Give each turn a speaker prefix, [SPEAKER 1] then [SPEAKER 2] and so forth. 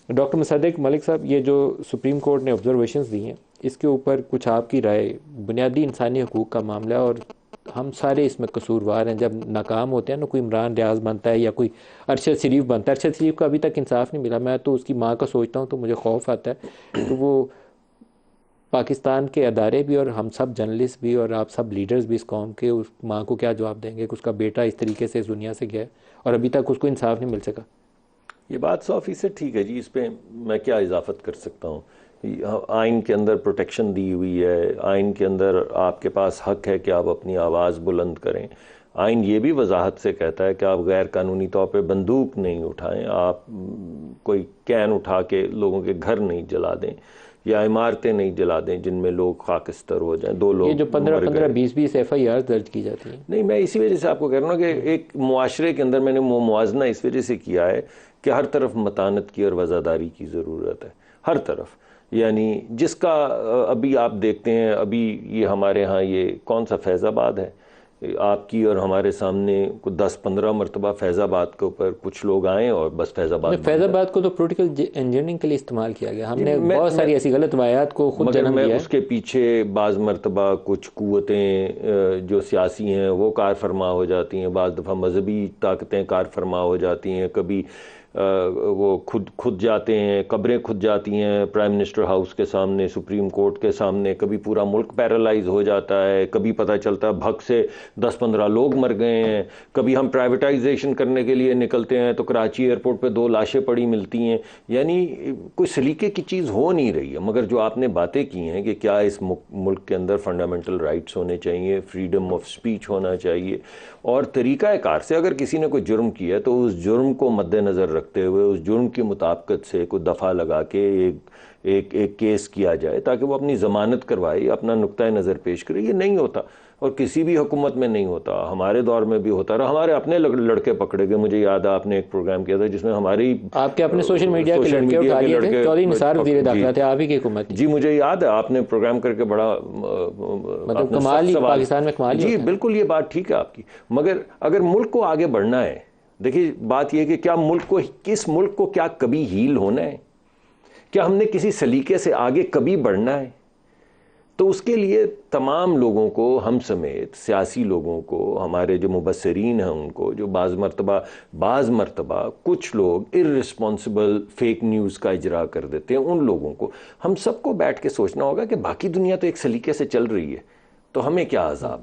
[SPEAKER 1] Doctor مصدق ملک صاحب، یہ جو سپریم کورٹ نے آبزرویشنز دی ہیں، اس کے اوپر کچھ آپ کی رائے؟ بنیادی انسانی حقوق کا معاملہ ہے اور ہم سارے اس میں قصوروار ہیں. جب ناکام ہوتے ہیں نا، کوئی عمران ریاض بنتا ہے یا کوئی ارشد شریف بنتا ہے، ارشد شریف کو ابھی تک انصاف نہیں ملا. میں تو اس کی ماں کا سوچتا ہوں تو مجھے خوف آتا ہے کہ وہ پاکستان کے ادارے بھی اور ہم سب جرنلسٹ بھی اور آپ سب لیڈرز بھی اس قوم کے اس ماں کو کیا جواب دیں گے کہ اس کا بیٹا اس طریقے سے اس دنیا سے گیا اور ابھی تک اس کو انصاف نہیں مل سکا.
[SPEAKER 2] یہ بات 100% ٹھیک ہے جی. اس پہ میں کیا اضافت کر سکتا ہوں؟ آئین کے اندر پروٹیکشن دی ہوئی ہے، آئین کے اندر آپ کے پاس حق ہے کہ آپ اپنی آواز بلند کریں. آئین یہ بھی وضاحت سے کہتا ہے کہ آپ غیر قانونی طور پہ بندوق نہیں اٹھائیں، آپ کوئی کین اٹھا کے لوگوں کے گھر نہیں جلا دیں یا عمارتیں نہیں جلا دیں جن میں لوگ خاکستر ہو جائیں. 2 لوگ
[SPEAKER 1] یہ جو 15 20 FIR درج کی جاتی ہیں.
[SPEAKER 2] نہیں، میں اسی وجہ سے آپ کو کہہ رہا ہوں کہ ایک معاشرے کے اندر میں نے موازنہ اس وجہ سے کیا ہے کہ ہر طرف متانت کی اور وزاداری کی ضرورت ہے، ہر طرف. یعنی جس کا ابھی آپ دیکھتے ہیں، ابھی یہ ہمارے ہاں یہ کون سا فیض آباد ہے، آپ کی اور ہمارے سامنے 10-15 مرتبہ فیض آباد کے اوپر کچھ لوگ آئیں اور بس فیض آباد
[SPEAKER 1] فیض آباد کو تو پولیٹیکل انجینئرنگ کے لیے استعمال کیا گیا. ہم نے بہت ساری ایسی غلط روایات کو خود جنم دیا ہے.
[SPEAKER 2] اس کے پیچھے بعض مرتبہ کچھ قوتیں جو سیاسی ہیں وہ کار فرما ہو جاتی ہیں، بعض دفعہ مذہبی طاقتیں کار فرما ہو جاتی ہیں. کبھی وہ خود جاتے ہیں، قبریں کھد جاتی ہیں پرائم منسٹر ہاؤس کے سامنے، سپریم کورٹ کے سامنے. کبھی پورا ملک پیرالائز ہو جاتا ہے، کبھی پتہ چلتا ہے بھگ سے 10-15 لوگ مر گئے ہیں. کبھی ہم پرائیویٹائزیشن کرنے کے لیے نکلتے ہیں تو کراچی ایئرپورٹ پہ 2 لاشیں پڑی ملتی ہیں. یعنی کوئی سلیقے کی چیز ہو نہیں رہی ہے. مگر جو آپ نے باتیں کی ہیں کہ کیا اس ملک کے اندر فنڈامنٹل رائٹس ہونے چاہیے، فریڈم آف سپیچ ہونا چاہیے، اور طریقہ کار سے اگر کسی نے کوئی جرم کیا ہے تو اس جرم کو مد نظر رکھتے ہوئے اس جرم کی مطابقت سے کوئی دفعہ لگا کے ایک کیس کیا جائے تاکہ وہ اپنی ضمانت کروائے، اپنا نقطۂ نظر پیش کرے. یہ نہیں ہوتا اور کسی بھی حکومت میں نہیں ہوتا. ہمارے دور میں بھی ہوتا رہا. ہمارے اپنے لڑکے پکڑے گئے. مجھے یاد ہے آپ نے ایک پروگرام کیا تھا جس میں ہماری
[SPEAKER 1] آپ کے اپنے سوشل میڈیا کے لڑکے اٹھا لیے تھے. چودھری نثار وزیر داخلہ تھے، آپ ہی کی حکومت.
[SPEAKER 2] جی مجھے یاد ہے آپ نے پروگرام کر کے بڑا
[SPEAKER 1] مطلب کمال ہی پاکستان میں کمال.
[SPEAKER 2] جی بالکل یہ بات ٹھیک ہے آپ کی. مگر اگر ملک کو آگے بڑھنا ہے، دیکھیے بات یہ کہ کیا کس ملک کو کیا کبھی ہیل ہونا ہے؟ کیا ہم نے کسی سلیقے سے آگے کبھی بڑھنا ہے؟ تو اس کے لیے تمام لوگوں کو، ہم سمیت سیاسی لوگوں کو، ہمارے جو مبصرین ہیں ان کو، جو بعض مرتبہ کچھ لوگ ارریسپانسبل فیک نیوز کا اجرا کر دیتے ہیں، ان لوگوں کو ہم سب کو بیٹھ کے سوچنا ہوگا کہ باقی دنیا تو ایک سلیقے سے چل رہی ہے، تو ہمیں کیا عذاب ہے؟